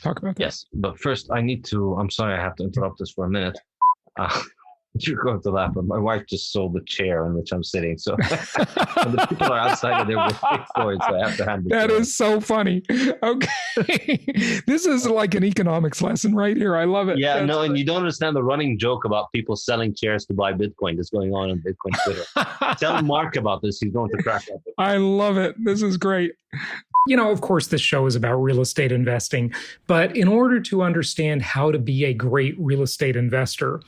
talk about that. Yes, but first I'm sorry I have to interrupt this for a minute. You're going to laugh, but my wife just sold the chair in which I'm sitting. So and the people are outside of there with big toys, so I have to hand the That chair. is so funny. Okay. This is like an economics lesson right here. I love it. Yeah, That's and great. you don't understand the running joke about people selling chairs to buy Bitcoin that's going on Bitcoin Twitter. Tell Mark about this. He's going to crack up. I love it. This is great. Of course, this show is about real estate investing, but in order to understand how to be a great real estate investor,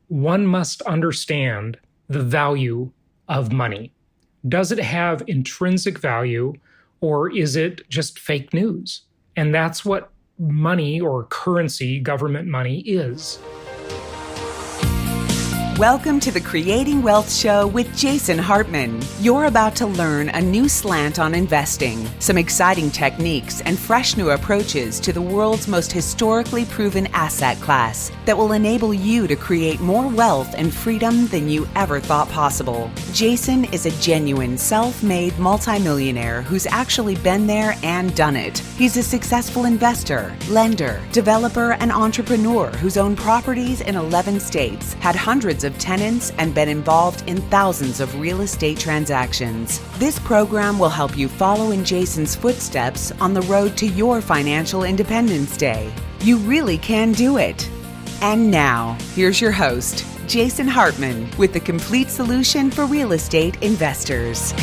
one must understand the value of money. Does it have intrinsic value, or is it just fake news? And that's what money or currency, government money, is. Welcome to the Creating Wealth Show with Jason Hartman. You're about to learn a new slant on investing, some exciting techniques, and fresh new approaches to the world's most historically proven asset class that will enable you to create more wealth and freedom than you ever thought possible. Jason is a genuine self-made multimillionaire who's actually been there and done it. He's a successful investor, lender, developer, and entrepreneur who's owned properties in 11 states, had hundreds of tenants, and been involved in thousands of real estate transactions. This program will help you follow in Jason's footsteps on the road to your financial independence day. You really can do it. And now, here's your host, Jason Hartman, with the complete solution for real estate investors.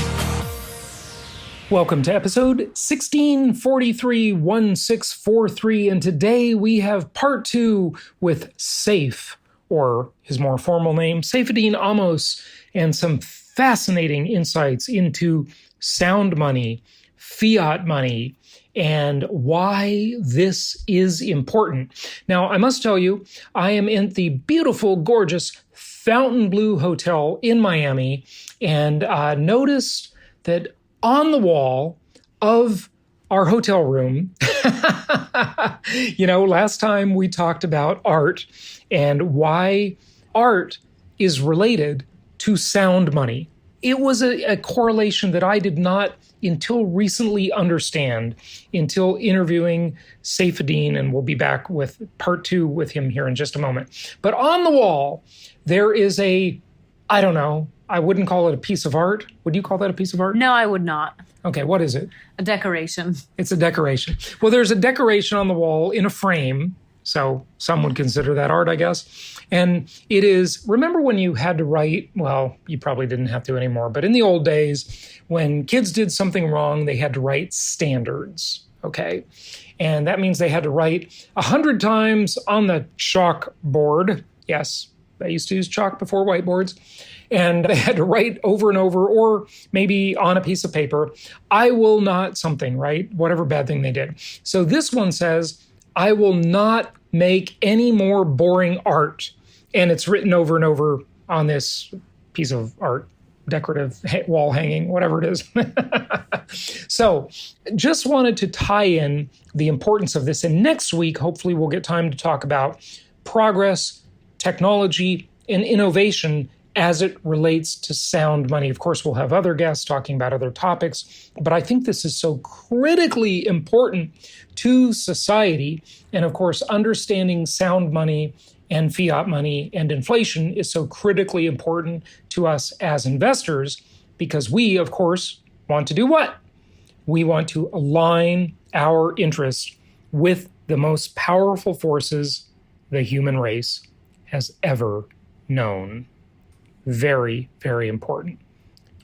Welcome to episode 1643-1643, and today we have part 2 with Saif, or his more formal name, Saifadean Ammous, and some fascinating insights into sound money, fiat money, and why this is important. Now, I must tell you, I am in the beautiful, gorgeous Fontainebleu Hotel in Miami, and noticed that on the wall of our hotel room, last time we talked about art and why art is related to sound money. It was a correlation that I did not until recently understand, until interviewing Saifedean, and we'll be back with part 2 with him here in just a moment. But on the wall, there is I wouldn't call it a piece of art. Would you call that a piece of art? No, I would not. Okay, what is it? A decoration. It's a decoration. Well, there's a decoration on the wall in a frame, so some would consider that art, I guess. And it is, remember when you had to write, well, you probably didn't have to anymore, but in the old days, when kids did something wrong, they had to write standards, okay? And that means they had to write 100 times on the chalkboard. Yes, I used to use chalk before whiteboards. And they had to write over and over, or maybe on a piece of paper, I will not something, right? Whatever bad thing they did. So this one says, I will not make any more boring art. And it's written over and over on this piece of art, decorative wall hanging, whatever it is. So just wanted to tie in the importance of this. And next week, hopefully we'll get time to talk about progress, technology, and innovation as it relates to sound money. Of course, we'll have other guests talking about other topics, but I think this is so critically important to society. And of course, understanding sound money and fiat money and inflation is so critically important to us as investors, because we, of course, want to do what? We want to align our interests with the most powerful forces the human race has ever known. Very, very important.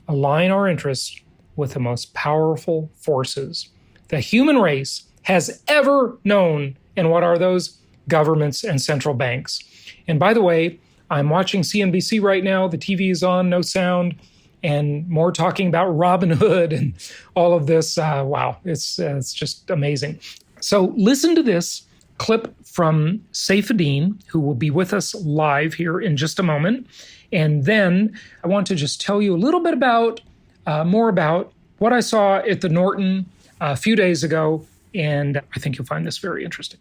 Align our interests with the most powerful forces the human race has ever known. And what are those? Governments and central banks. And by the way, I'm watching CNBC right now. The TV is on, no sound, and more talking about Robin Hood and all of this. Wow, it's just amazing. So listen to this clip from Saifedean, who will be with us live here in just a moment. And then I want to just tell you a little bit about, more about what I saw at the Norton a few days ago, and I think you'll find this very interesting.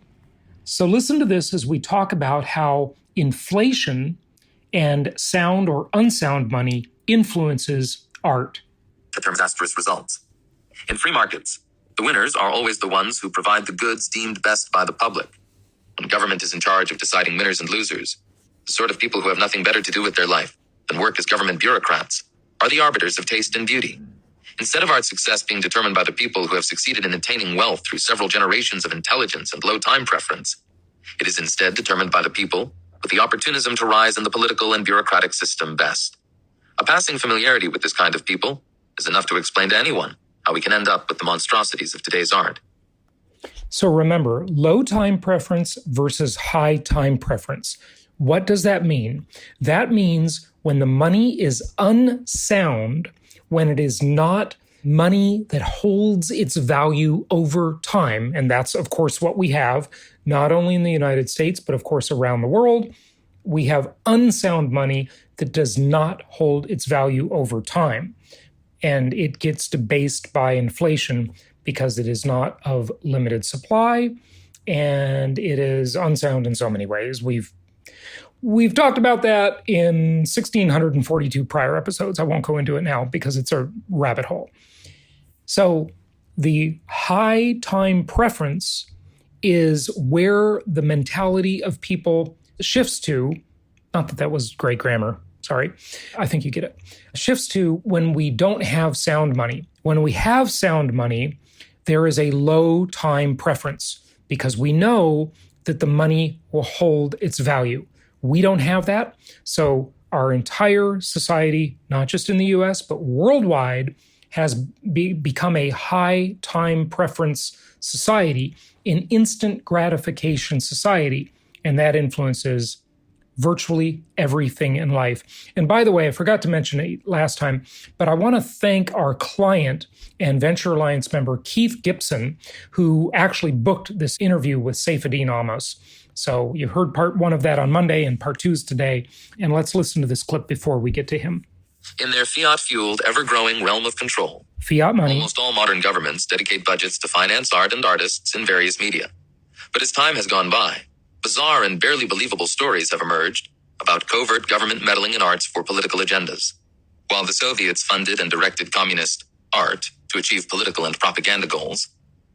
So listen to this as we talk about how inflation and sound or unsound money influences art. The term disastrous results. In free markets, The winners are always the ones who provide the goods deemed best by the public. When government is in charge of deciding winners and losers, the sort of people who have nothing better to do with their life than work as government bureaucrats are the arbiters of taste and beauty. Instead of art success being determined by the people who have succeeded in attaining wealth through several generations of intelligence and low time preference, it is instead determined by the people with the opportunism to rise in the political and bureaucratic system best. A passing familiarity with this kind of people is enough to explain to anyone how we can end up with the monstrosities of today's art. So remember, low time preference versus high time preference. What does that mean? That means when the money is unsound, when it is not money that holds its value over time, and that's, of course, what we have, not only in the United States, but of course around the world, we have unsound money that does not hold its value over time. And it gets debased by inflation because it is not of limited supply, and it is unsound in so many ways. We've talked about that in 1,642 prior episodes. I won't go into it now because it's a rabbit hole. So the high time preference is where the mentality of people shifts to, not that that was great grammar, sorry, I think you get it, shifts to when we don't have sound money. When we have sound money, there is a low time preference because we know that the money will hold its value. We don't have that. So our entire society, not just in the US, but worldwide, has become a high time preference society, an instant gratification society. And that influences virtually everything in life. And by the way, I forgot to mention it last time, but I want to thank our client and Venture Alliance member, Keith Gibson, who actually booked this interview with Saifadean Ammous. So you heard part one of that on Monday and part two is today. And let's listen to this clip before we get to him. In their fiat-fueled, ever-growing realm of control, fiat money. Almost all modern governments dedicate budgets to finance art and artists in various media. But as time has gone by, bizarre and barely believable stories have emerged about covert government meddling in arts for political agendas. While the Soviets funded and directed communist art to achieve political and propaganda goals,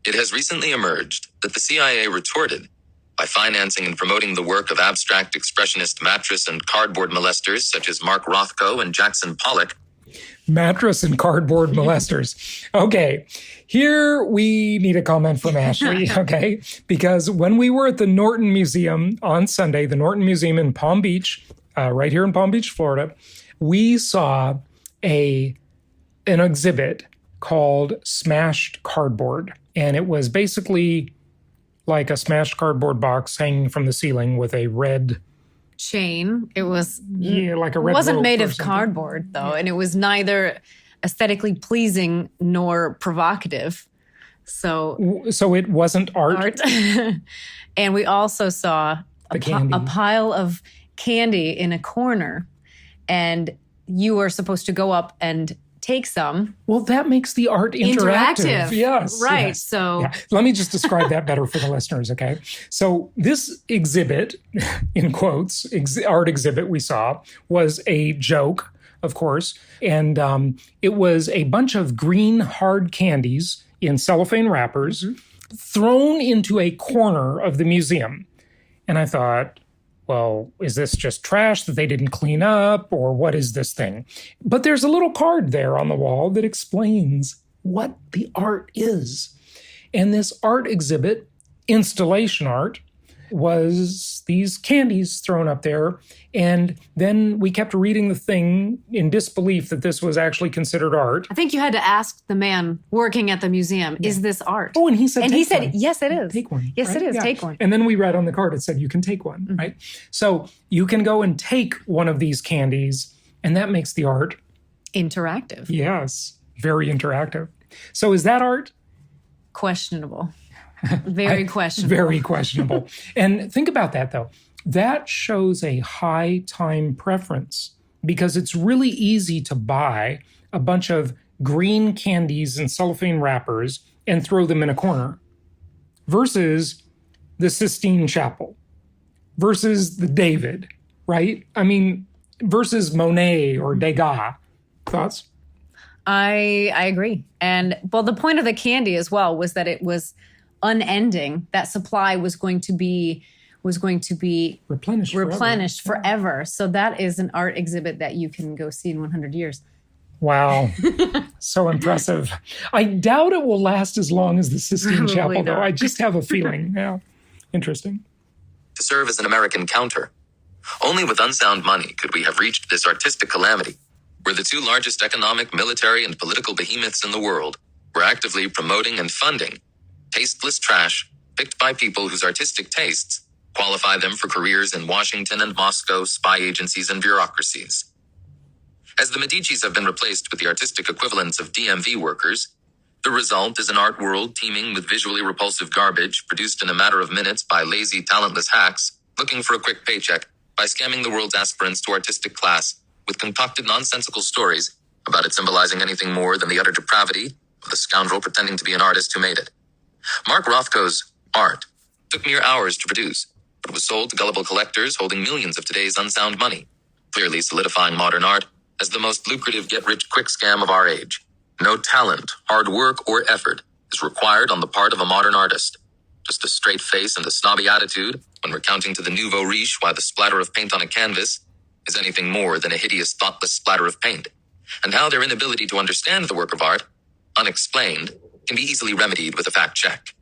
it has recently emerged that the CIA retorted by financing and promoting the work of abstract expressionist mattress and cardboard molesters such as Mark Rothko and Jackson Pollock. Mattress and cardboard molesters. Okay, here we need a comment from Ashley, okay? Because when we were at the Norton Museum on Sunday, the Norton Museum in Palm Beach, right here in Palm Beach, Florida, we saw an exhibit called Smashed Cardboard. And it was basically like a smashed cardboard box hanging from the ceiling with a red chain. It was like a red. It wasn't made of something. cardboard though, and it was neither aesthetically pleasing nor provocative. So it wasn't art. And we also saw a pile of candy in a corner, and you were supposed to go up and take some. Well, that makes the art interactive. Yes. Right. Yes. So let me just describe that better for the listeners, okay? So this exhibit, in quotes, art exhibit we saw was a joke, of course. And it was a bunch of green hard candies in cellophane wrappers thrown into a corner of the museum. And I thought, well, is this just trash that they didn't clean up, or what is this thing? But there's a little card there on the wall that explains what the art is. And this art exhibit, installation art, was these candies thrown up there. And then we kept reading the thing in disbelief that this was actually considered art. I think you had to ask the man working at the museum, is this art? Oh, and he said, yes, it is. Take one. Yes, right? it is. Yeah. Take one. And then we read on the card, it said, you can take one, right? So you can go and take one of these candies, and that makes the art interactive. Yes, very interactive. So is that art? Questionable. Very questionable. Very questionable. And think about that, though. That shows a high time preference because it's really easy to buy a bunch of green candies in cellophane wrappers and throw them in a corner versus the Sistine Chapel, versus the David, right? I mean, versus Monet or Degas. Thoughts? I agree. And well, the point of the candy as well was that it was unending. That supply was going to be replenished forever. So that is an art exhibit that you can go see in 100 years. Wow. So impressive. I doubt it will last as long as the Sistine Chapel, though. I just have a feeling. Yeah. Interesting. To serve as an American counter. Only with unsound money could we have reached this artistic calamity, where the two largest economic, military, and political behemoths in the world were actively promoting and funding tasteless trash picked by people whose artistic tastes qualify them for careers in Washington and Moscow spy agencies and bureaucracies. As the Medicis have been replaced with the artistic equivalents of DMV workers, the result is an art world teeming with visually repulsive garbage produced in a matter of minutes by lazy, talentless hacks looking for a quick paycheck by scamming the world's aspirants to artistic class with concocted nonsensical stories about it symbolizing anything more than the utter depravity of the scoundrel pretending to be an artist who made it. Mark Rothko's art took mere hours to produce, but was sold to gullible collectors holding millions of today's unsound money, clearly solidifying modern art as the most lucrative get-rich-quick scam of our age. No talent, hard work, or effort is required on the part of a modern artist. Just a straight face and a snobby attitude when recounting to the nouveau riche why the splatter of paint on a canvas is anything more than a hideous, thoughtless splatter of paint, and how their inability to understand the work of art, unexplained, can be easily remedied with a fact check.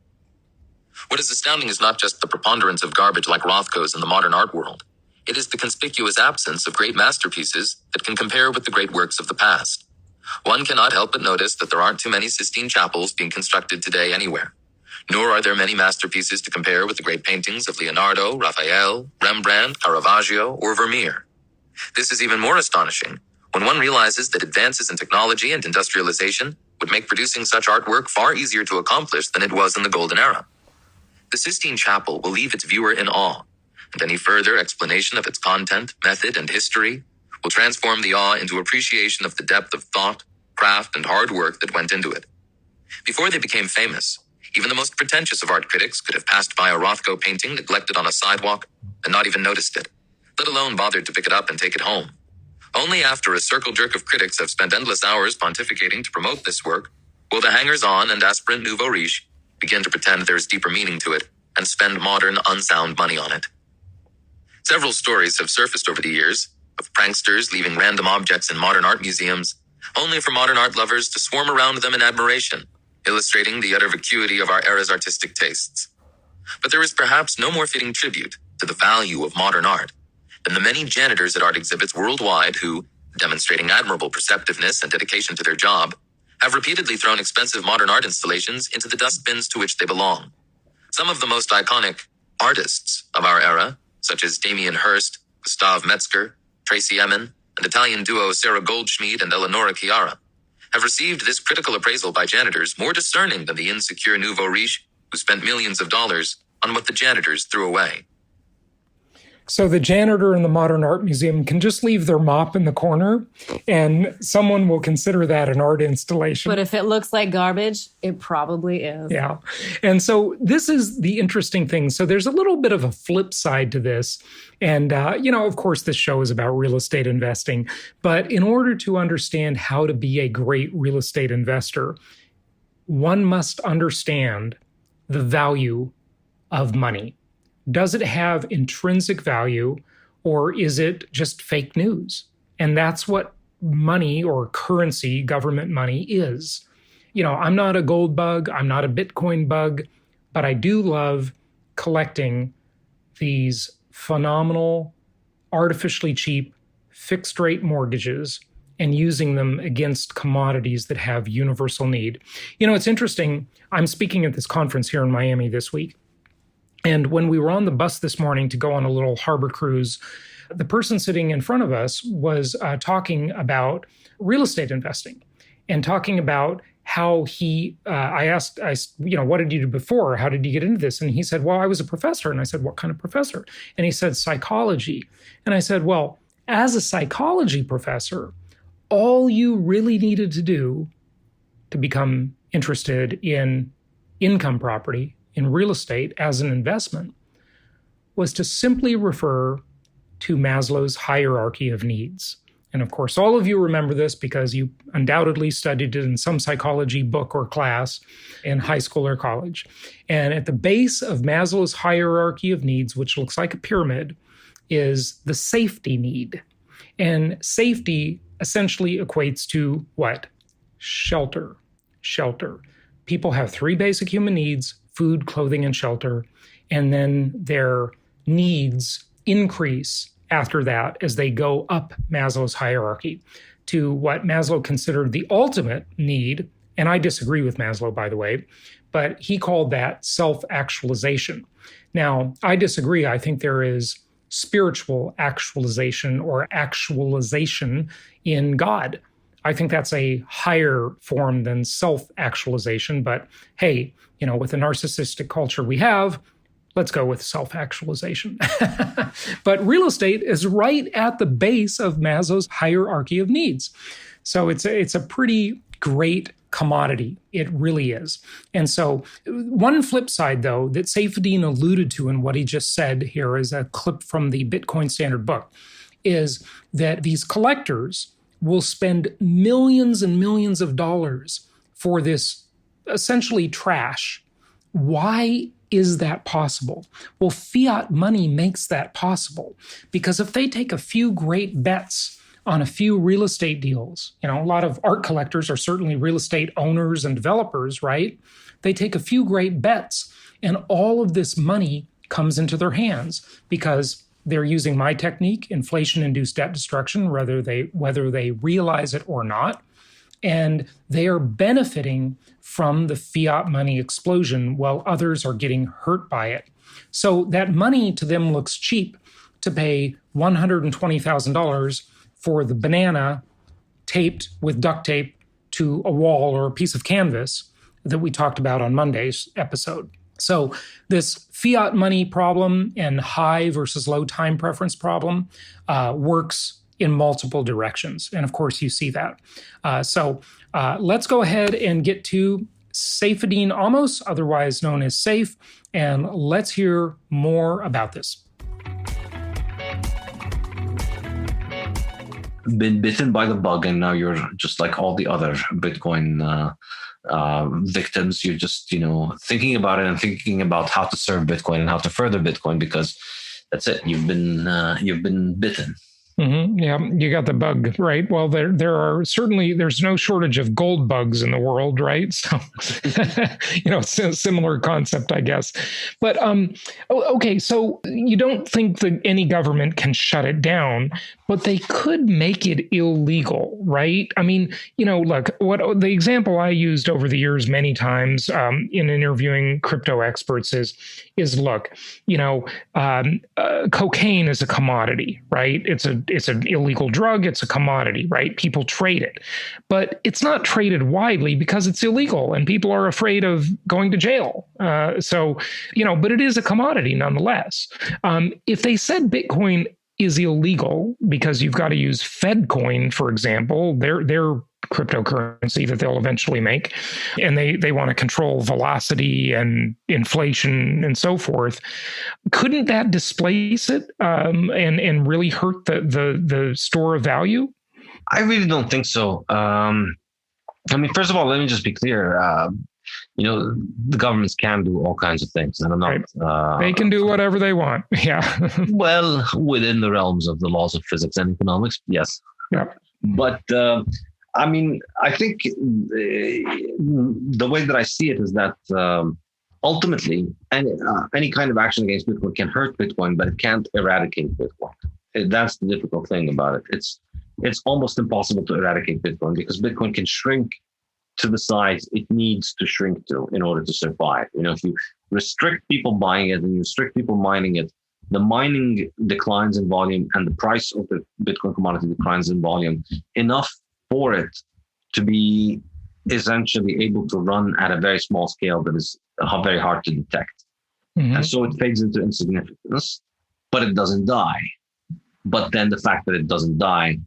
What is astounding is not just the preponderance of garbage like Rothko's in the modern art world. It is the conspicuous absence of great masterpieces that can compare with the great works of the past. One cannot help but notice that there aren't too many Sistine Chapels being constructed today anywhere. Nor are there many masterpieces to compare with the great paintings of Leonardo, Raphael, Rembrandt, Caravaggio, or Vermeer. This is even more astonishing when one realizes that advances in technology and industrialization would make producing such artwork far easier to accomplish than it was in the Golden Era. The Sistine Chapel will leave its viewer in awe, and any further explanation of its content, method, and history will transform the awe into appreciation of the depth of thought, craft, and hard work that went into it. Before they became famous, even the most pretentious of art critics could have passed by a Rothko painting neglected on a sidewalk and not even noticed it, let alone bothered to pick it up and take it home. Only after a circle jerk of critics have spent endless hours pontificating to promote this work will the hangers-on and aspirant nouveau riche begin to pretend there's deeper meaning to it and spend modern, unsound money on it. Several stories have surfaced over the years of pranksters leaving random objects in modern art museums, only for modern art lovers to swarm around them in admiration, illustrating the utter vacuity of our era's artistic tastes. But there is perhaps no more fitting tribute to the value of modern art than the many janitors at art exhibits worldwide who, demonstrating admirable perceptiveness and dedication to their job, have repeatedly thrown expensive modern art installations into the dustbins to which they belong. Some of the most iconic artists of our era, such as Damien Hirst, Gustav Metzger, Tracy Emin, and Italian duo Sarah Goldschmied and Eleonora Chiara, have received this critical appraisal by janitors more discerning than the insecure nouveau riche who spent millions of dollars on what the janitors threw away. So the janitor in the Modern Art Museum can just leave their mop in the corner and someone will consider that an art installation. But if it looks like garbage, it probably is. Yeah. And so this is the interesting thing. So there's a little bit of a flip side to this. And, of course, this show is about real estate investing. But in order to understand how to be a great real estate investor, one must understand the value of money. Does it have intrinsic value, or is it just fake news? And that's what money or currency, government money, is. I'm not a gold bug, I'm not a Bitcoin bug, but I do love collecting these phenomenal, artificially cheap, fixed-rate mortgages and using them against commodities that have universal need. It's interesting. I'm speaking at this conference here in Miami this week. And when we were on the bus this morning to go on a little harbor cruise, the person sitting in front of us was talking about real estate investing and talking about how I asked, what did you do before? How did you get into this? And he said, well, I was a professor. And I said, what kind of professor? And he said, psychology. And I said, well, as a psychology professor, all you really needed to do to become interested in income property, in real estate as an investment, was to simply refer to Maslow's hierarchy of needs. And of course, all of you remember this because you undoubtedly studied it in some psychology book or class in high school or college. And at the base of Maslow's hierarchy of needs, which looks like a pyramid, is the safety need. And safety essentially equates to what? Shelter. Shelter. People have three basic human needs: food, clothing, and shelter. And then their needs increase after that as they go up Maslow's hierarchy to what Maslow considered the ultimate need. And I disagree with Maslow, by the way, but he called that self-actualization. Now, I disagree. I think there is spiritual actualization or actualization in God. I think that's a higher form than self-actualization. But hey, with the narcissistic culture we have, let's go with self-actualization. But real estate is right at the base of Maslow's hierarchy of needs. So it's a pretty great commodity. It really is. And so one flip side, though, that Saifedean alluded to in what he just said here is a clip from the Bitcoin Standard Book, is that these collectors will spend millions and millions of dollars for this essentially trash. Why is that possible? Well, fiat money makes that possible because if they take a few great bets on a few real estate deals, a lot of art collectors are certainly real estate owners and developers, right? They take a few great bets and all of this money comes into their hands because they're using my technique, inflation-induced debt destruction, whether they realize it or not. And they are benefiting from the fiat money explosion while others are getting hurt by it. So that money to them looks cheap to pay $120,000 for the banana taped with duct tape to a wall or a piece of canvas that we talked about on Monday's episode. So this fiat money problem and high versus low time preference problem works in multiple directions. And of course, you see that. So let's go ahead and get to Saifadean Ammous, otherwise known as Saif, and let's hear more about this. Been bitten by the bug, and now you're just like all the other Bitcoin victims. You're just, thinking about it and thinking about how to serve Bitcoin and how to further Bitcoin, because that's it. You've been bitten. Mm-hmm. Yeah, you got the bug, right? Well, there's no shortage of gold bugs in the world, right? So, it's a similar concept, I guess. But, okay, so you don't think that any government can shut it down, but they could make it illegal, right? I mean, look, what the example I used over the years many times in interviewing crypto experts is look, cocaine is a commodity, right? It's an illegal drug. It's a commodity, right? People trade it, but it's not traded widely because it's illegal and people are afraid of going to jail. But it is a commodity nonetheless. If they said Bitcoin is illegal because you've got to use Fedcoin, for example, their cryptocurrency that they'll eventually make, and they want to control velocity and inflation and so forth, couldn't that displace it and really hurt the store of value? I really don't think so. First of all, let me just be clear. The governments can do all kinds of things, and I'm not. Right. They can do whatever they want. Yeah. Well, within the realms of the laws of physics and economics, yes. Yeah. But I think the way that I see it is that ultimately, any kind of action against Bitcoin can hurt Bitcoin, but it can't eradicate Bitcoin. That's the difficult thing about it. It's almost impossible to eradicate Bitcoin because Bitcoin can shrink to the size it needs to shrink to in order to survive. If you restrict people buying it and you restrict people mining it, the mining declines in volume and the price of the Bitcoin commodity declines in volume enough for it to be essentially able to run at a very small scale that is very hard to detect. Mm-hmm. And so it fades into insignificance, but it doesn't die. But then the fact that it doesn't die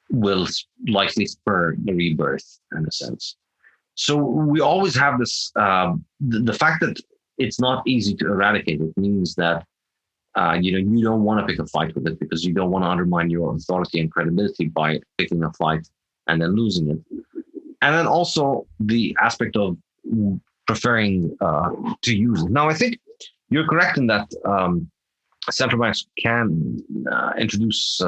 will likely spur the rebirth in a sense. So we always have this, the fact that it's not easy to eradicate it means that You don't want to pick a fight with it because you don't want to undermine your authority and credibility by picking a fight and then losing it. And then also the aspect of preferring to use it. Now, I think you're correct in that central banks can introduce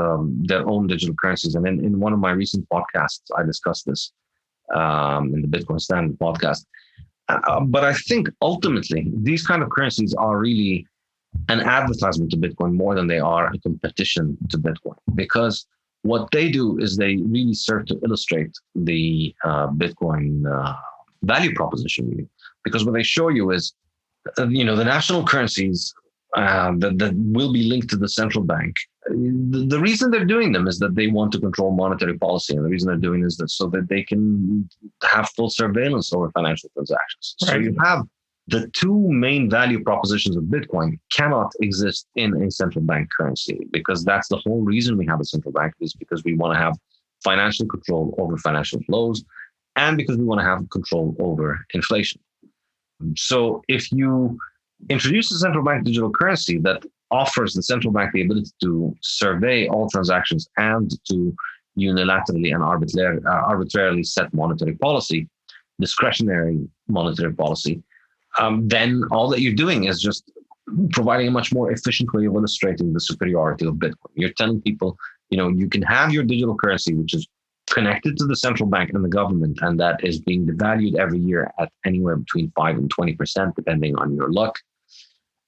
their own digital currencies. And in one of my recent podcasts, I discussed this in the Bitcoin Standard podcast. But I think ultimately, these kind of currencies are really an advertisement to Bitcoin more than they are a competition to Bitcoin. Because what they do is they really serve to illustrate the Bitcoin value proposition. Really. Because what they show you is, the national currencies that will be linked to the central bank. The reason they're doing them is that they want to control monetary policy. And the reason they're doing is that so that they can have full surveillance over financial transactions. Right. So you have the two main value propositions of Bitcoin cannot exist in a central bank currency, because that's the whole reason we have a central bank, is because we want to have financial control over financial flows and because we want to have control over inflation. So if you introduce a central bank digital currency that offers the central bank the ability to survey all transactions and to unilaterally and arbitrarily set monetary policy, discretionary monetary policy, then all that you're doing is just providing a much more efficient way of illustrating the superiority of Bitcoin. You're telling people, you can have your digital currency, which is connected to the central bank and the government, and that is being devalued every year at anywhere between 5 and 20%, depending on your luck.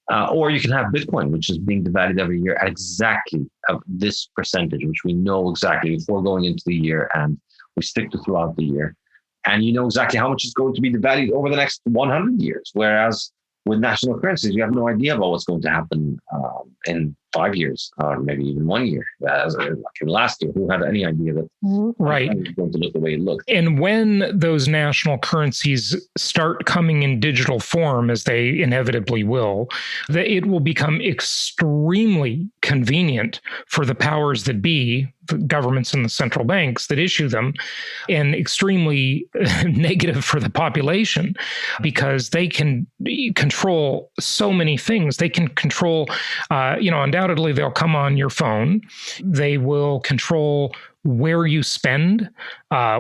Or you can have Bitcoin, which is being devalued every year at exactly this percentage, which we know exactly before going into the year, and we stick to throughout the year. And you know exactly how much is going to be devalued over the next 100 years. Whereas with national currencies, you have no idea about what's going to happen in 5 years or maybe even 1 year. Like in last year, who had any idea that right. It was going to look the way it looked? And when those national currencies start coming in digital form, as they inevitably will, it will become extremely convenient for the powers that be, the governments and the central banks that issue them, and extremely negative for the population, because they can control so many things. They can control, undoubtedly they'll come on your phone. They will control where you spend,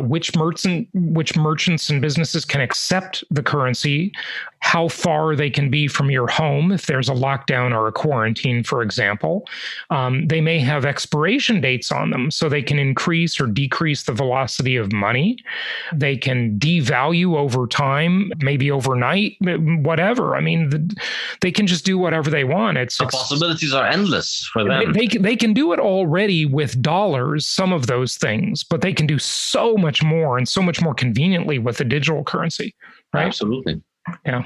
which merchants and businesses can accept the currency, how far they can be from your home if there's a lockdown or a quarantine, for example. They may have expiration dates on them, so they can increase or decrease the velocity of money. They can devalue over time, maybe overnight, whatever. I mean, they can just do whatever they want. The possibilities are endless for them. They can do it already with dollars, some of those things, but they can do so much more and so much more conveniently with the digital currency, right? Absolutely. Yeah.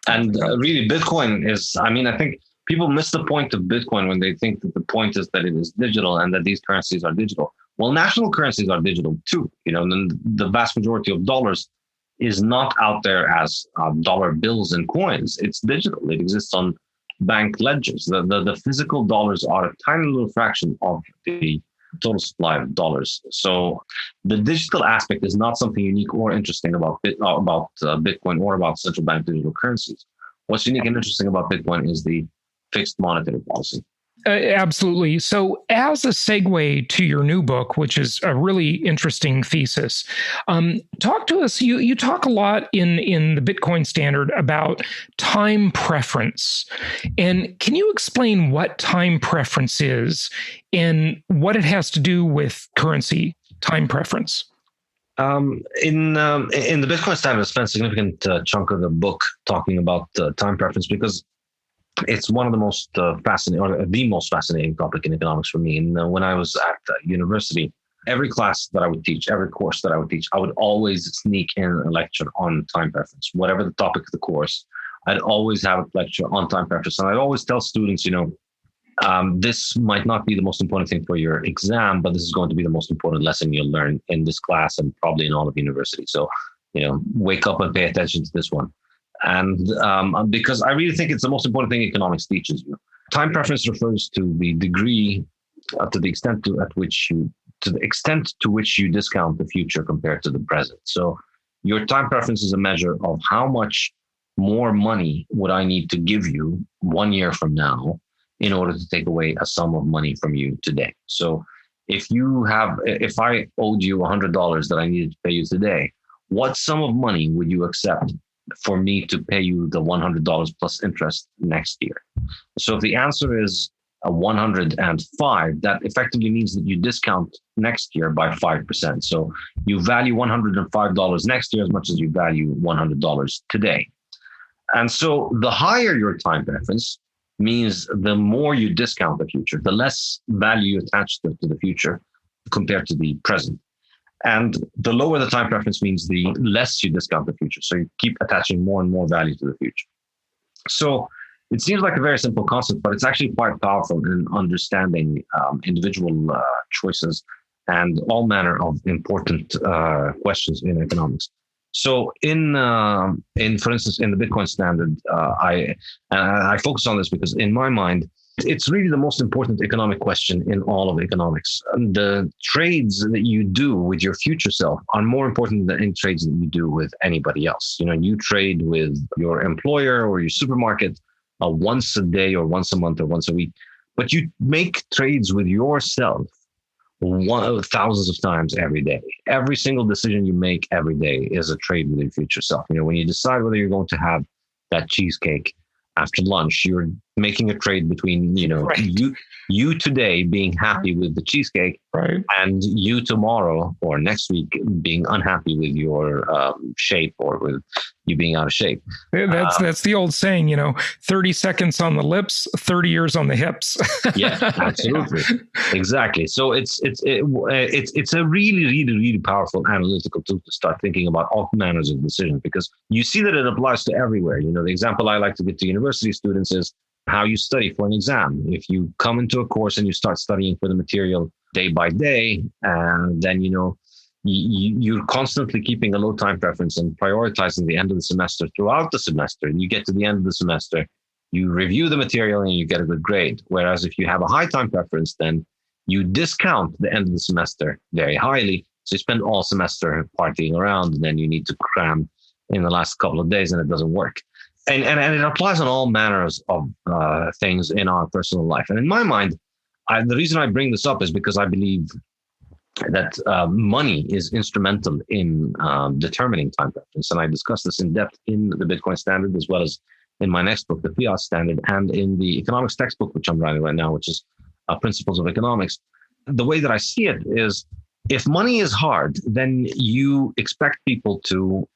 And really, Bitcoin is, I think people miss the point of Bitcoin when they think that the point is that it is digital and that these currencies are digital. Well, national currencies are digital too. The vast majority of dollars is not out there as dollar bills and coins. It's digital. It exists on bank ledgers. The physical dollars are a tiny little fraction of the total supply of dollars. So the digital aspect is not something unique or interesting about Bitcoin or about central bank digital currencies. What's unique and interesting about Bitcoin is the fixed monetary policy. Absolutely. So as a segue to your new book, which is a really interesting thesis, talk to us. You talk a lot in the Bitcoin Standard about time preference. And can you explain what time preference is and what it has to do with currency time preference? In the Bitcoin Standard, I spent a significant chunk of the book talking about time preference because it's one of the most fascinating, or the most fascinating topic in economics for me. And when I was at university, every class that I would teach, every course that I would teach, I would always sneak in a lecture on time preference. Whatever the topic of the course, I'd always have a lecture on time preference. And I'd always tell students, this might not be the most important thing for your exam, but this is going to be the most important lesson you'll learn in this class and probably in all of university. So, wake up and pay attention to this one. And because I really think it's the most important thing economics teaches you. Time preference refers to the degree, to the extent to which you discount the future compared to the present. So your time preference is a measure of how much more money would I need to give you 1 year from now in order to take away a sum of money from you today. So if I owed you $100 that I needed to pay you today, what sum of money would you accept for me to pay you the $100 plus interest next year? So if the answer is 105, that effectively means that you discount next year by 5%. So you value $105 next year as much as you value $100 today. And so the higher your time preference means the more you discount the future, the less value you attach to the future compared to the present. And the lower the time preference means the less you discount the future. So you keep attaching more and more value to the future. So it seems like a very simple concept, but it's actually quite powerful in understanding individual choices and all manner of important questions in economics. So for instance, in the Bitcoin standard, I focus on this because in my mind, it's really the most important economic question in all of economics. The trades that you do with your future self are more important than any trades that you do with anybody else. You trade with your employer or your supermarket once a day or once a month or once a week, but you make trades with yourself thousands of times every day. Every single decision you make every day is a trade with your future self. When you decide whether you're going to have that cheesecake after lunch, you're making a trade between, right, you today being happy with the cheesecake, right, and you tomorrow or next week being unhappy with your shape or with you being out of shape. That's the old saying, 30 seconds on the lips, 30 years on the hips. Yeah, absolutely. Yeah. Exactly. So it's a really, really, really powerful analytical tool to start thinking about all manners of decisions, because you see that it applies to everywhere. The example I like to give to university students is how you study for an exam. If you come into a course and you start studying for the material day by day, and then, you're constantly keeping a low time preference and prioritizing the end of the semester throughout the semester. And you get to the end of the semester, you review the material and you get a good grade. Whereas if you have a high time preference, then you discount the end of the semester very highly. So you spend all semester partying around, and then you need to cram in the last couple of days and it doesn't work. And it applies on all manners of things in our personal life. And in my mind, the reason I bring this up is because I believe that money is instrumental in determining time preference. And I discuss this in depth in the Bitcoin standard, as well as in my next book, the fiat standard, and in the economics textbook, which I'm writing right now, which is Principles of Economics. The way that I see it is, if money is hard, then you expect people to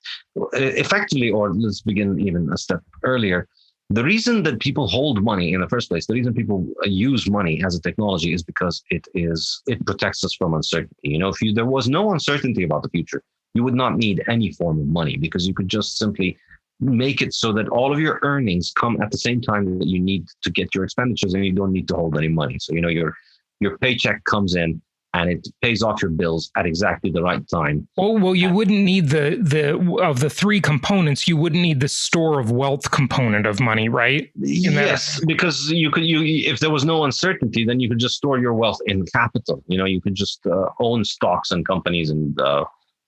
effectively, or let's begin even a step earlier, the reason that people hold money in the first place, the reason people use money as a technology is because it protects us from uncertainty. If there was no uncertainty about the future, you would not need any form of money, because you could just simply make it so that all of your earnings come at the same time that you need to get your expenditures, and you don't need to hold any money. So, your paycheck comes in and it pays off your bills at exactly the right time. Oh, well, you wouldn't need the of the three components, you wouldn't need the store of wealth component of money, right? Yes, because if there was no uncertainty, then you could just store your wealth in capital. You could just own stocks and companies and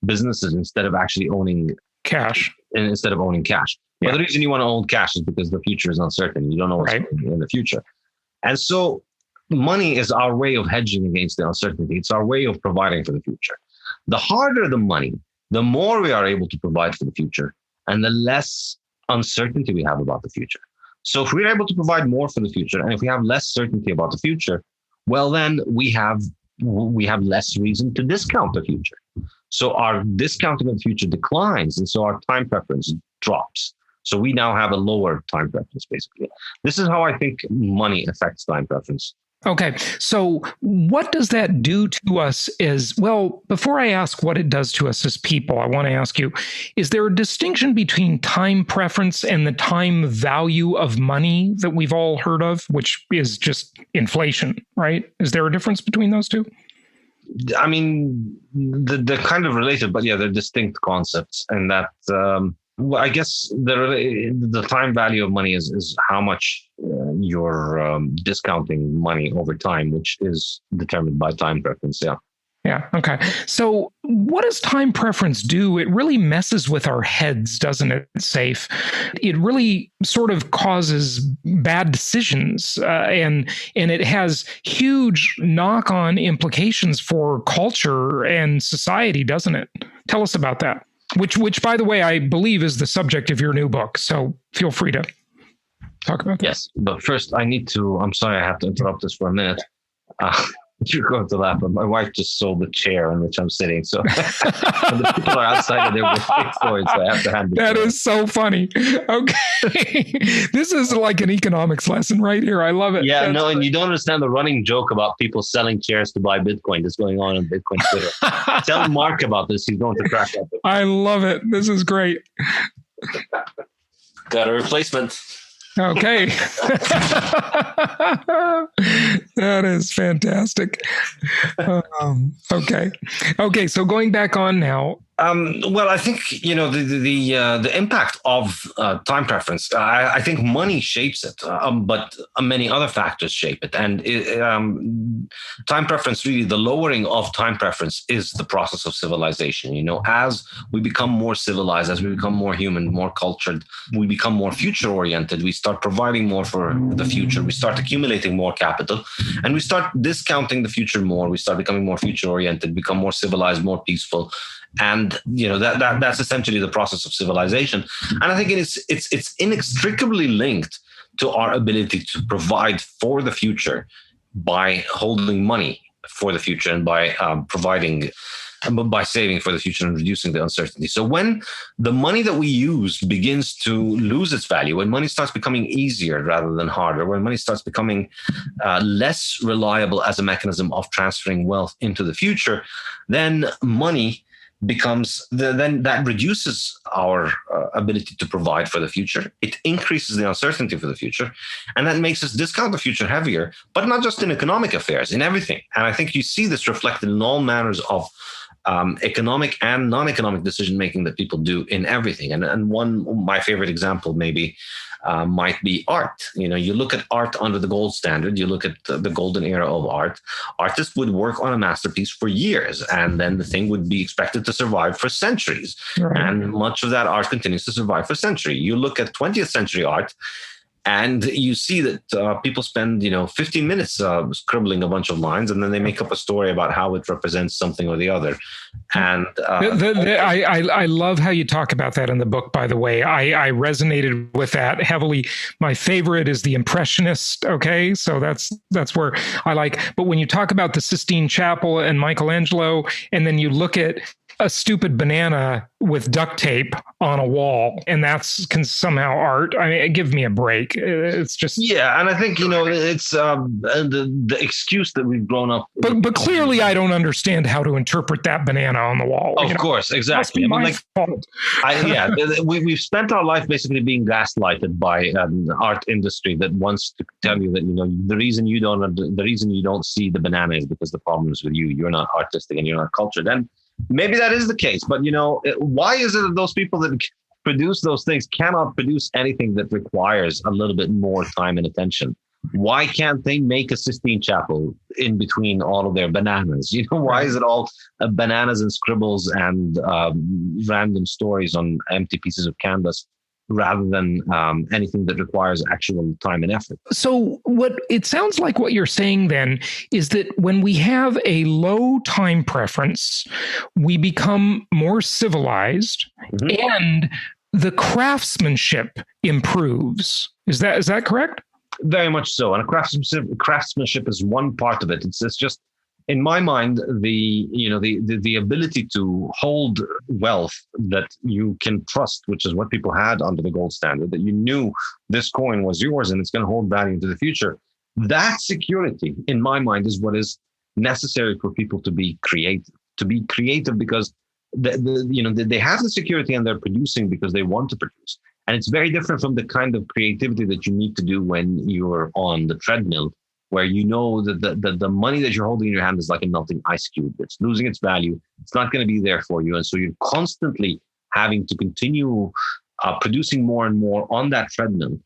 businesses instead of actually owning cash. And instead of owning cash. Yeah. But the reason you want to own cash is because the future is uncertain. You don't know what's going in the future. And so money is our way of hedging against the uncertainty. It's our way of providing for the future. The harder the money, the more we are able to provide for the future, and the less uncertainty we have about the future. So if we're able to provide more for the future, and if we have less certainty about the future, well, then we have less reason to discount the future. So our discounting of the future declines, and so our time preference drops. So we now have a lower time preference, basically. This is how I think money affects time preference. Okay, so what does that do to us before I ask what it does to us as people, I want to ask you, is there a distinction between time preference and the time value of money that we've all heard of, which is just inflation, right? Is there a difference between those two? I mean, they're kind of related, but yeah, they're distinct concepts. And that, I guess the time value of money is how much you're discounting money over time, which is determined by time preference. Yeah. Yeah. Okay. So what does time preference do? It really messes with our heads, doesn't it, Saif? It really sort of causes bad decisions, and it has huge knock-on implications for culture and society, doesn't it? Tell us about that. Which, by the way, I believe is the subject of your new book. So feel free to talk about that. Yes, but first I'm sorry, I have to interrupt this for a minute. You're going to laugh, but my wife just sold the chair in which I'm sitting. So the people are outside of there with Bitcoin, so I have to hand it. That is so funny. Okay. This is like an economics lesson right here. I love it. Yeah, no, and you don't understand the running joke about people selling chairs to buy Bitcoin that's going on Bitcoin Twitter. Tell Mark about this. He's going to crack up. I love it. This is great. Got a replacement. Okay. That is fantastic. Okay. So going back on now. Well, I think, the impact of time preference, I think money shapes it, but many other factors shape it. And time preference, really, the lowering of time preference is the process of civilization. As we become more civilized, as we become more human, more cultured, we become more future oriented. We start providing more for the future. We start accumulating more capital, and we start discounting the future more. We start becoming more future oriented, become more civilized, more peaceful. And that's essentially the process of civilization. And I think it's inextricably linked to our ability to provide for the future by holding money for the future and by by saving for the future and reducing the uncertainty. So when the money that we use begins to lose its value, when money starts becoming easier rather than harder, when money starts becoming less reliable as a mechanism of transferring wealth into the future, then money becomes then that reduces our ability to provide for the future. It increases the uncertainty for the future, and that makes us discount the future heavier, but not just in economic affairs, in everything. And I think you see this reflected in all manners of economic and non-economic decision making that people do in everything. And my favorite example maybe might be art. You look at art under the gold standard, you look at the golden era of art, artists would work on a masterpiece for years, and then the thing would be expected to survive for centuries. Right. And much of that art continues to survive for centuries. You look at 20th century art, and you see that people spend, 15 minutes scribbling a bunch of lines, and then they make up a story about how it represents something or the other. And I love how you talk about that in the book, by the way. I resonated with that heavily. My favorite is the Impressionist. Okay. So that's where I like. But when you talk about the Sistine Chapel and Michelangelo, and then you look at a stupid banana with duct tape on a wall, and that's somehow art. I mean, give me a break. It's just and I think it's the excuse that we've grown up. But clearly, I don't understand how to interpret that banana on the wall. Of course, exactly. My fault. We've spent our life basically being gaslighted by an art industry that wants to tell you that the reason you don't see the banana is because the problem is with you. You're not artistic and you're not cultured. And maybe that is the case, but why is it that those people that produce those things cannot produce anything that requires a little bit more time and attention? Why can't they make a Sistine Chapel in between all of their bananas? Why is it all bananas and scribbles and random stories on empty pieces of canvas rather than anything that requires actual time and effort? So what it sounds like what you're saying then is that when we have a low time preference, we become more civilized, and the craftsmanship improves. Is that correct? Very much so. And craftsmanship is one part of it. It's just, in my mind, the ability to hold wealth that you can trust, which is what people had under the gold standard, that you knew this coin was yours and it's going to hold value into the future. That security, in my mind, is what is necessary for people to be creative. To be creative because they have the security and they're producing because they want to produce. And it's very different from the kind of creativity that you need to do when you're on the treadmill, where that the money that you're holding in your hand is like a melting ice cube. It's losing its value. It's not going to be there for you. And so you're constantly having to continue producing more and more on that treadmill.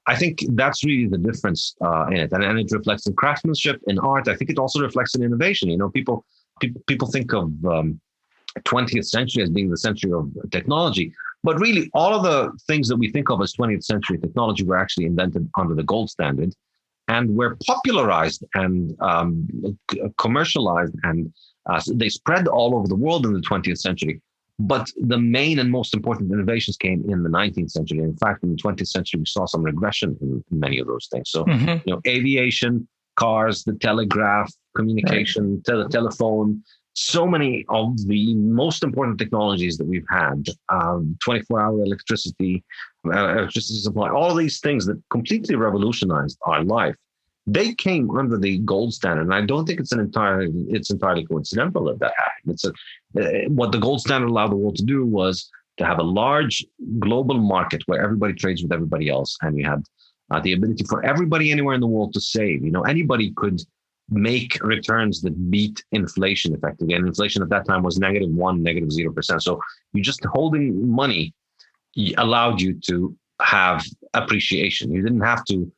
I think that's really the difference in it. And it reflects in craftsmanship, in art. I think it also reflects in innovation. People people think of 20th century as being the century of technology, but really all of the things that we think of as 20th century technology were actually invented under the gold standard, and were popularized and commercialized, and they spread all over the world in the 20th century. But the main and most important innovations came in the 19th century. In fact, in the 20th century, we saw some regression in many of those things. So, aviation, cars, the telegraph, communication, telephone, so many of the most important technologies that we've had, 24-hour electricity supply, all of these things that completely revolutionized our life, they came under the gold standard. And I don't think it's entirely coincidental that happened. What the gold standard allowed the world to do was to have a large global market where everybody trades with everybody else. And you had the ability for everybody anywhere in the world to save. Anybody could make returns that beat inflation effectively. And inflation at that time was -1%, -0%. So you just holding money allowed you to have appreciation. You didn't have to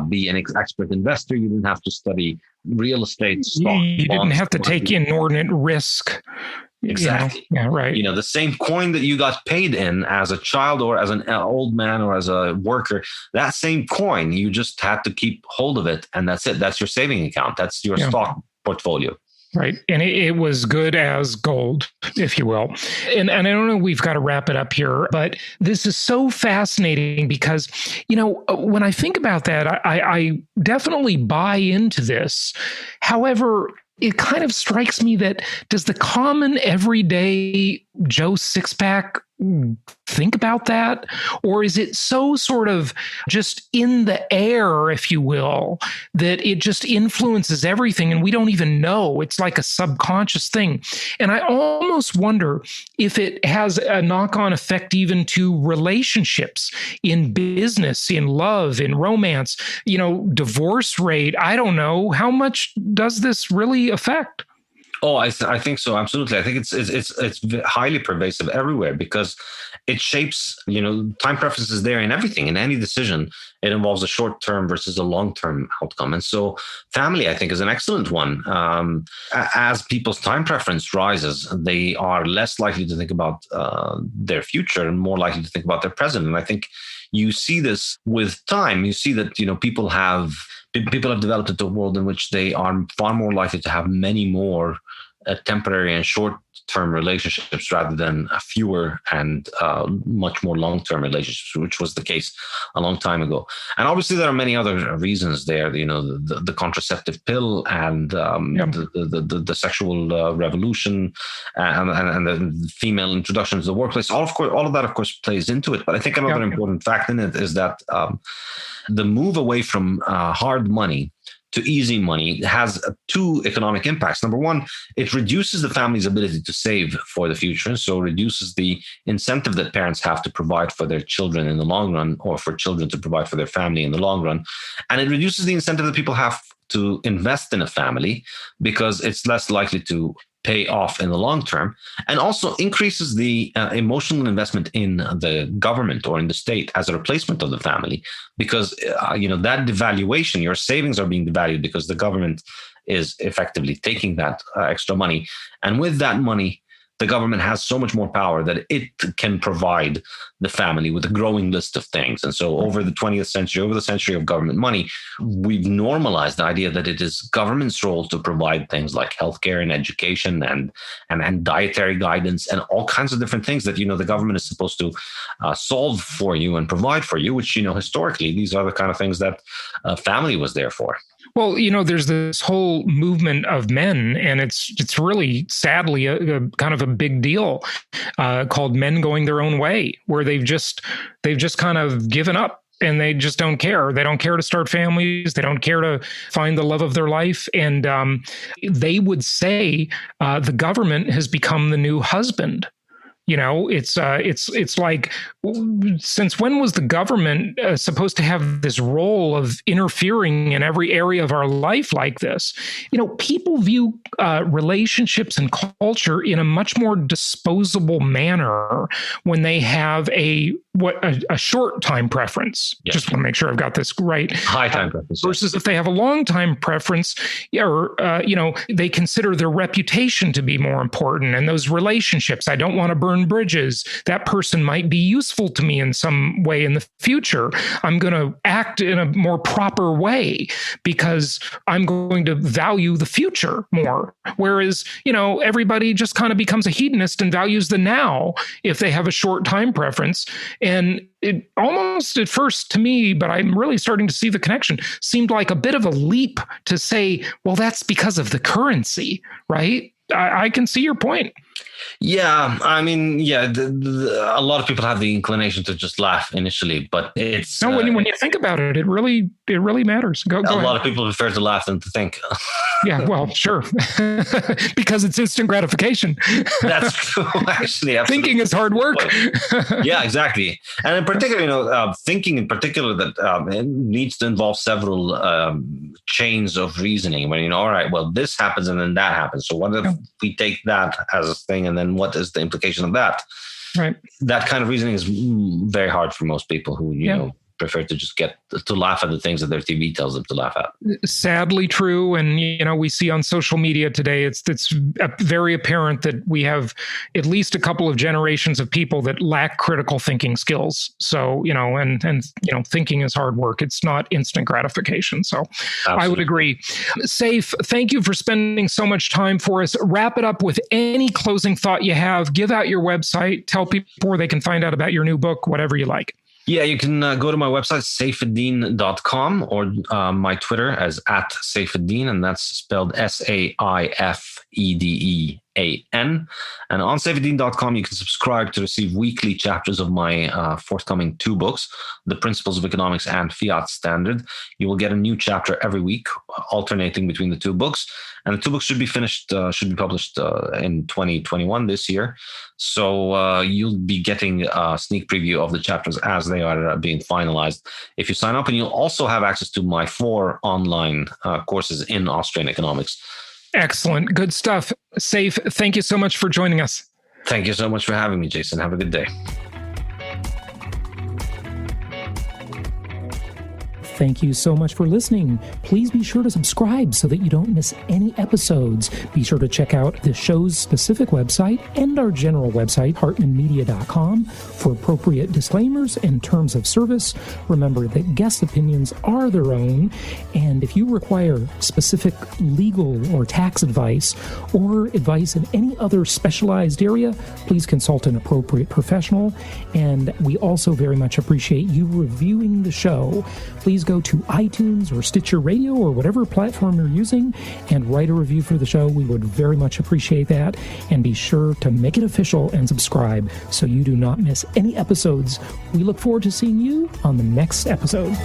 be an expert investor. You didn't have to study real estate, stock, you didn't have to take inordinate risk. Exactly. Yeah, right. The same coin that you got paid in as a child or as an old man or as a worker, that same coin, you just had to keep hold of it. And that's it. That's your saving account. That's your stock portfolio. Right. And it was good as gold, if you will. And I don't know, we've got to wrap it up here, but this is so fascinating because, when I think about that, I definitely buy into this. However, it kind of strikes me that does the common everyday Joe Sixpack think about that? Or is it so sort of just in the air, if you will, that it just influences everything and we don't even know? It's like a subconscious thing. And I almost wonder if it has a knock-on effect even to relationships, in business, in love, in romance, divorce rate. I don't know. How much does this really affect? Oh, I think so. Absolutely. I think it's highly pervasive everywhere because it shapes, time preference is there in everything. In any decision, it involves a short-term versus a long-term outcome. And so family, I think, is an excellent one. As people's time preference rises, they are less likely to think about their future and more likely to think about their present. And I think you see this with time. You see that, people have developed into a world in which they are far more likely to have many more temporary and short-term relationships rather than fewer and much more long-term relationships, which was the case a long time ago. And obviously, there are many other reasons there. The contraceptive pill and the sexual revolution and the female introduction to the workplace. All of that, of course, plays into it. But I think another important fact in it is that the move away from hard money to easy money has two economic impacts. Number one, it reduces the family's ability to save for the future. So reduces the incentive that parents have to provide for their children in the long run, or for children to provide for their family in the long run. And it reduces the incentive that people have to invest in a family because it's less likely to pay off in the long term, and also increases the emotional investment in the government or in the state as a replacement of the family, because that devaluation, your savings are being devalued because the government is effectively taking that extra money, and with that money, the government has so much more power that it can provide the family with a growing list of things. And so over the 20th century, over the century of government money, we've normalized the idea that it is government's role to provide things like healthcare and education and dietary guidance and all kinds of different things that, the government is supposed to solve for you and provide for you, which, historically, these are the kind of things that family was there for. Well, there's this whole movement of men, and it's really sadly a kind of a big deal called men going their own way, where they've just kind of given up and they just don't care. They don't care to start families. They don't care to find the love of their life. And they would say the government has become the new husband. It's like, since when was the government supposed to have this role of interfering in every area of our life like this? People view relationships and culture in a much more disposable manner when they have a short time preference. Yes. Just want to make sure I've got this right. High time preference. Versus if they have a long time preference, or they consider their reputation to be more important, and those relationships. I don't want to burn bridges. That person might be useful to me in some way in the future. I'm going to act in a more proper way because I'm going to value the future more. Whereas, everybody just kind of becomes a hedonist and values the now if they have a short time preference. And it almost at first to me, but I'm really starting to see the connection, seemed like a bit of a leap to say, well, that's because of the currency, right? I can see your point. Yeah, I mean, a lot of people have the inclination to just laugh initially, but it's no. When you think about it, it really matters. Go ahead. A lot of people prefer to laugh than to think. Yeah, well, sure, because it's instant gratification. That's true, actually. Absolutely. Thinking is hard work. Yeah, exactly. And in particular, thinking in particular that it needs to involve several chains of reasoning. When all right, well, this happens and then that happens. So what if we take that as a thing, and then what is the implication of that? Right. That kind of reasoning is very hard for most people who prefer to just get to laugh at the things that their TV tells them to laugh at. Sadly true. And, we see on social media today, it's very apparent that we have at least a couple of generations of people that lack critical thinking skills. So, and thinking is hard work. It's not instant gratification. So absolutely. I would agree. Saif, thank you for spending so much time for us. Wrap it up with any closing thought you have. Give out your website. Tell people where they can find out about your new book, whatever you like. Yeah, you can go to my website, Saifedean.com, or my Twitter as @Saifedean, and that's spelled Saifedean. And on Saifedean.com, you can subscribe to receive weekly chapters of my forthcoming 2 books, The Principles of Economics and Fiat Standard. You will get a new chapter every week, alternating between the 2 books. And the 2 books should be published in 2021 this year. So you'll be getting a sneak preview of the chapters as they are being finalized if you sign up. And you'll also have access to my 4 online courses in Austrian economics. Excellent. Good stuff. Saif, thank you so much for joining us. Thank you so much for having me, Jason. Have a good day. Thank you so much for listening. Please be sure to subscribe so that you don't miss any episodes. Be sure to check out the show's specific website and our general website, hartmanmedia.com, for appropriate disclaimers and terms of service. Remember that guest opinions are their own, and if you require specific legal or tax advice or advice in any other specialized area, please consult an appropriate professional. And we also very much appreciate you reviewing the show. Please go to iTunes or Stitcher Radio or whatever platform you're using and write a review for the show. We would very much appreciate that. And be sure to make it official and subscribe so you do not miss any episodes. We look forward to seeing you on the next episode.